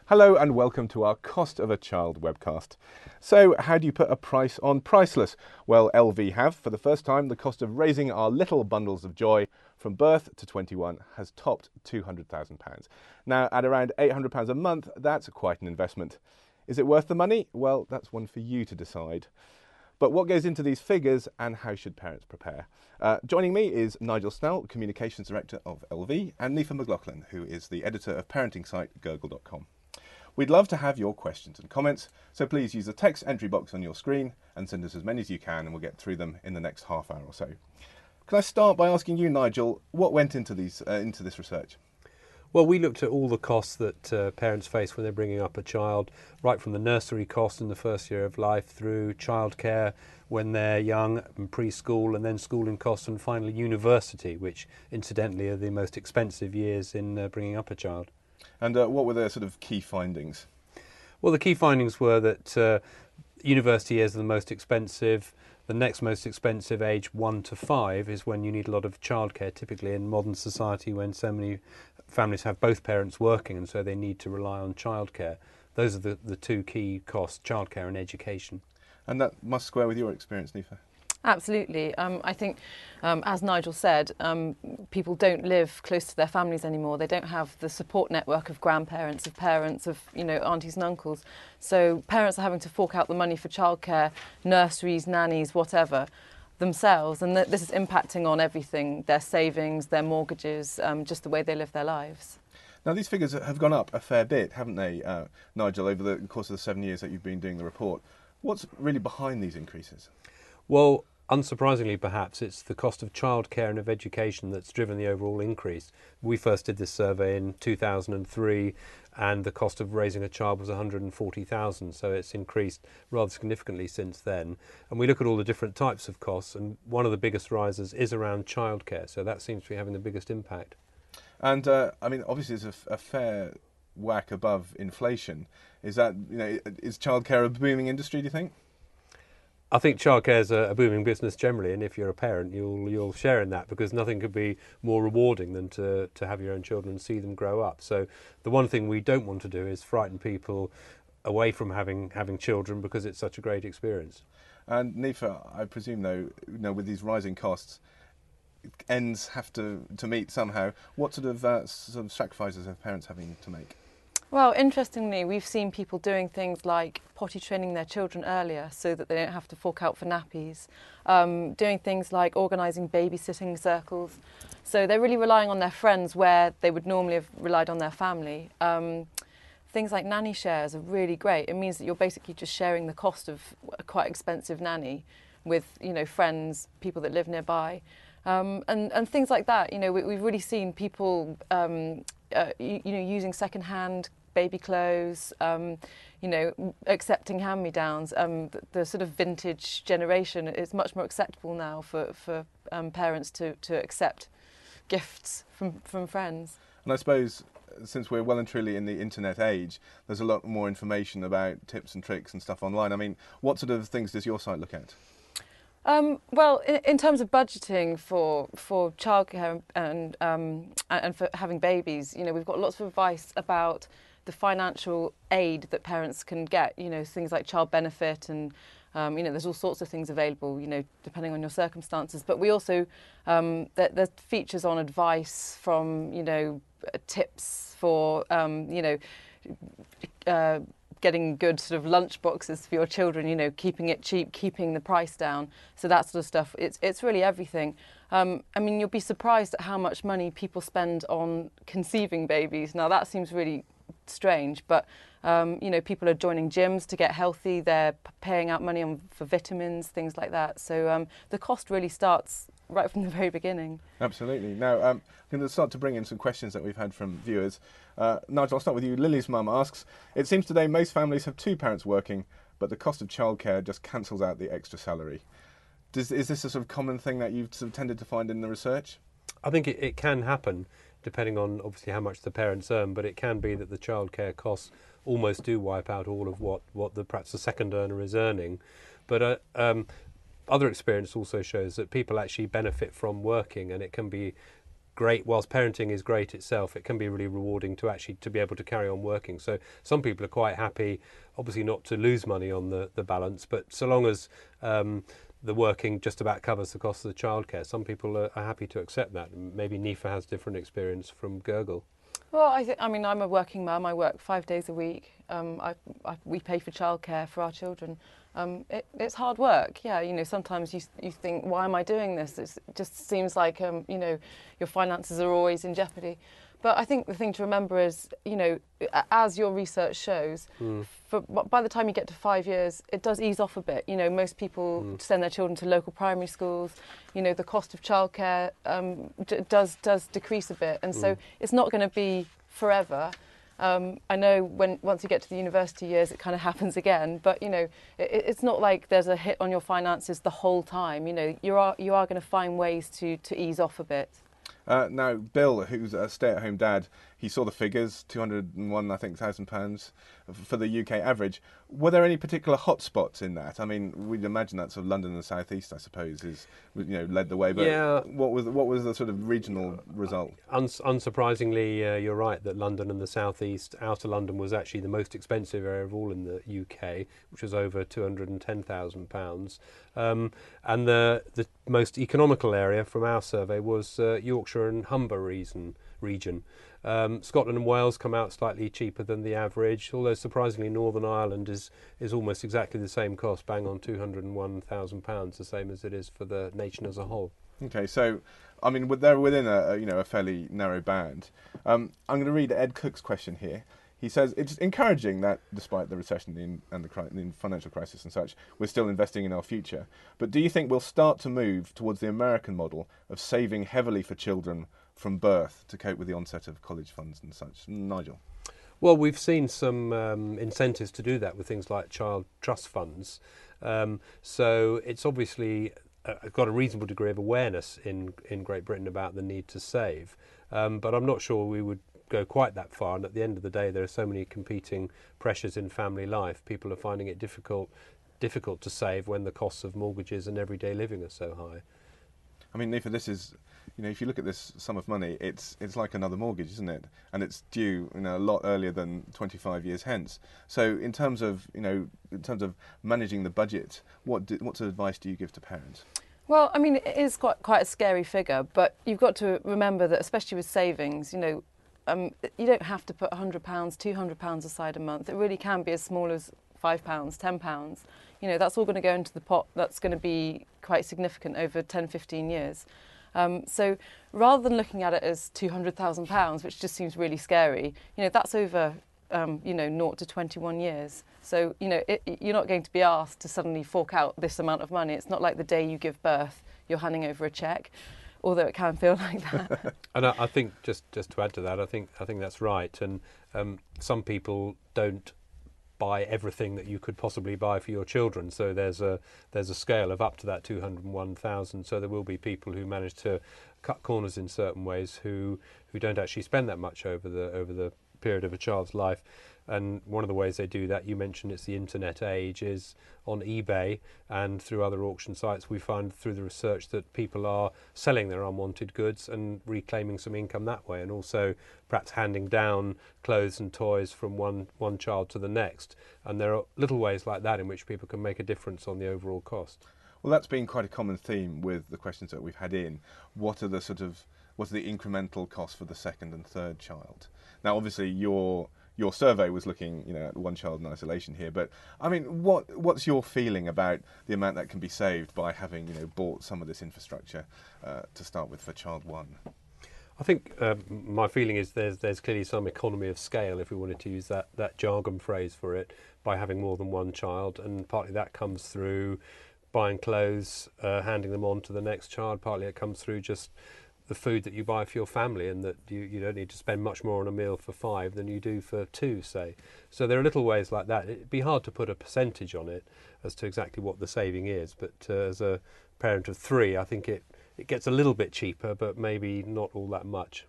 Hello and welcome to our Cost of a Child webcast. So, how do you put a price on priceless? Well, LV have. For the first time, the cost of raising our little bundles of joy from birth to 21 has topped £200,000. Now, at around £800 a month, that's quite an investment. Is it worth the money? Well, that's one for you to decide. But what goes into these figures and how should parents prepare? Joining me is Nigel Snell, Communications Director of LV, and Nifa McLaughlin, who is the editor of parenting site Gurgle.com. We'd love to have your questions and comments, so please use the text entry box on your screen and send us as many as you can, and we'll get through them in the next half hour or so. Can I start by asking you, Nigel, what went into this research? Well, we looked at all the costs that parents face when they're bringing up a child, right from the nursery cost in the first year of life through childcare when they're young and preschool, and then schooling costs, and finally university, which incidentally are the most expensive years in bringing up a child. And what were the sort of key findings? Well, the key findings were that university years are the most expensive. The next most expensive, age 1 to 5, is when you need a lot of childcare, typically in modern society when so many families have both parents working and so they need to rely on childcare. Those are the two key costs, childcare and education. And that must square with your experience, Nifa. Absolutely. I think, as Nigel said, people don't live close to their families anymore. They don't have the support network of grandparents, of parents, of aunties and uncles. So parents are having to fork out the money for childcare, nurseries, nannies, whatever, themselves, and this is impacting on everything: their savings, their mortgages, just the way they live their lives. Now, these figures have gone up a fair bit, haven't they, Nigel, over the course of the 7 years that you've been doing the report? What's really behind these increases? Well, unsurprisingly, perhaps, it's the cost of childcare and of education that's driven the overall increase. We first did this survey in 2003, and the cost of raising a child was £140,000, so it's increased rather significantly since then. And we look at all the different types of costs, and one of the biggest rises is around childcare, so that seems to be having the biggest impact. And I mean, obviously, it's a fair whack above inflation. Is that, is childcare a booming industry, do you think? I think childcare is a booming business generally, and if you're a parent, you'll share in that, because nothing could be more rewarding than to have your own children and see them grow up. So the one thing we don't want to do is frighten people away from having children, because it's such a great experience. And Nifa, I presume though, with these rising costs, ends have to meet somehow. What sort of sacrifices are parents having to make? Well, interestingly, we've seen people doing things like potty training their children earlier so that they don't have to fork out for nappies, doing things like organising babysitting circles. So they're really relying on their friends where they would normally have relied on their family. Things like nanny shares are really great. It means that you're basically just sharing the cost of a quite expensive nanny with, friends, people that live nearby. And things like that. We've really seen people, using second-hand baby clothes, accepting hand-me-downs. The sort of vintage generation is much more acceptable now for parents to accept gifts from friends. And I suppose, since we're well and truly in the internet age, there's a lot more information about tips and tricks and stuff online. I mean, what sort of things does your site look at? Well, in terms of budgeting for childcare and for having babies, we've got lots of advice about the financial aid that parents can get. Things like child benefit, and there's all sorts of things available. Depending on your circumstances. But we also there's features on advice from tips for getting good sort of lunch boxes for your children, keeping it cheap, keeping the price down. So that sort of stuff, it's really everything. You'll be surprised at how much money people spend on conceiving babies. Now that seems really strange, but people are joining gyms to get healthy. They're paying out money for vitamins, things like that. So the cost really starts right from the very beginning. Absolutely. Now, I'm going to start to bring in some questions that we've had from viewers. Nigel, I'll start with you. Lily's mum asks, it seems today most families have two parents working, but the cost of childcare just cancels out the extra salary. Is this a sort of common thing that you've sort of tended to find in the research? I think it can happen, depending on obviously how much the parents earn, but it can be that the childcare costs almost do wipe out all of what perhaps the second earner is earning. But other experience also shows that people actually benefit from working, and it can be great. Whilst parenting is great itself, it can be really rewarding to actually to be able to carry on working. So some people are quite happy, obviously not to lose money on the balance, but so long as the working just about covers the cost of the childcare, some people are happy to accept that. Maybe Nifa has different experience from Gurgle. Well, I mean, I'm a working mum. I work 5 days a week. We pay for childcare for our children. It's hard work. Yeah, you know, sometimes you think, why am I doing this? It just seems like, you know, your finances are always in jeopardy. But I think the thing to remember is, you know, as your research shows, by the time you get to 5 years, it does ease off a bit. You know, most people send their children to local primary schools. You know, the cost of childcare does decrease a bit, and so it's not going to be forever. I know once you get to the university years, it kind of happens again. But you know, it's not like there's a hit on your finances the whole time. You know, you are going to find ways to ease off a bit. Now, Bill, who's a stay-at-home dad, he saw the figures, £201, I think, £1,000 for the UK average. Were there any particular hotspots in that? I mean, we'd imagine that sort of London and the South East, I suppose, is, you know, led the way. But yeah. what was the sort of regional result? Unsurprisingly, you're right that London and the South East, outer London, was actually the most expensive area of all in the UK, which was over £210,000. And the most economical area from our survey was Yorkshire and Humber region. Scotland and Wales come out slightly cheaper than the average, although surprisingly Northern Ireland is almost exactly the same cost, bang on £201,000, the same as it is for the nation as a whole. Okay, so I mean, they're within a fairly narrow band. I'm going to read Ed Cook's question here. He says it's encouraging that despite the recession and the financial crisis and such, we're still investing in our future. But do you think we'll start to move towards the American model of saving heavily for children from birth to cope with the onset of college funds and such? Nigel? Well, we've seen some incentives to do that with things like child trust funds. So it's obviously got a reasonable degree of awareness in Great Britain about the need to save. But I'm not sure we would go quite that far. And at the end of the day, there are so many competing pressures in family life. People are finding it difficult to save when the costs of mortgages and everyday living are so high. I mean, Nifa, this is, you know, if you look at this sum of money, it's like another mortgage, isn't it? And it's due, you know, a lot earlier than 25 years hence. So, in terms of managing the budget, what sort of advice do you give to parents? Well, I mean, it is quite a scary figure, but you've got to remember that, especially with savings, you know, you don't have to put £100, £200 aside a month. It really can be as small as £5, £10. You know, that's all going to go into the pot. That's going to be quite significant over 10, 15 years. So rather than looking at it as £200,000, which just seems really scary, you know, that's over, 0 to 21 years. So, you know, you're not going to be asked to suddenly fork out this amount of money. It's not like the day you give birth, you're handing over a cheque, although it can feel like that. And I think, just to add to that, I think that's right. And some people don't buy everything that you could possibly buy for your children. So there's a scale of up to that 201,000. So there will be people who manage to cut corners in certain ways who don't actually spend that much over the period of a child's life. And one of the ways they do that, you mentioned it's the internet age, is on eBay and through other auction sites. We find through the research that people are selling their unwanted goods and reclaiming some income that way, and also perhaps handing down clothes and toys from one child to the next. And there are little ways like that in which people can make a difference on the overall cost. Well, that's been quite a common theme with the questions that we've had in. What's the incremental cost for the second and third child? Now, obviously, your survey was looking, you know, at one child in isolation here, but I mean, what's your feeling about the amount that can be saved by having, you know, bought some of this infrastructure to start with for child one? I think my feeling is there's clearly some economy of scale, if we wanted to use that jargon phrase for it, by having more than one child, and partly that comes through buying clothes, handing them on to the next child. Partly it comes through just the food that you buy for your family, and that you don't need to spend much more on a meal for 5 than you do for 2, say. So there are little ways like that. It'd be hard to put a percentage on it as to exactly what the saving is, but as a parent of 3, I think it gets a little bit cheaper, but maybe not all that much.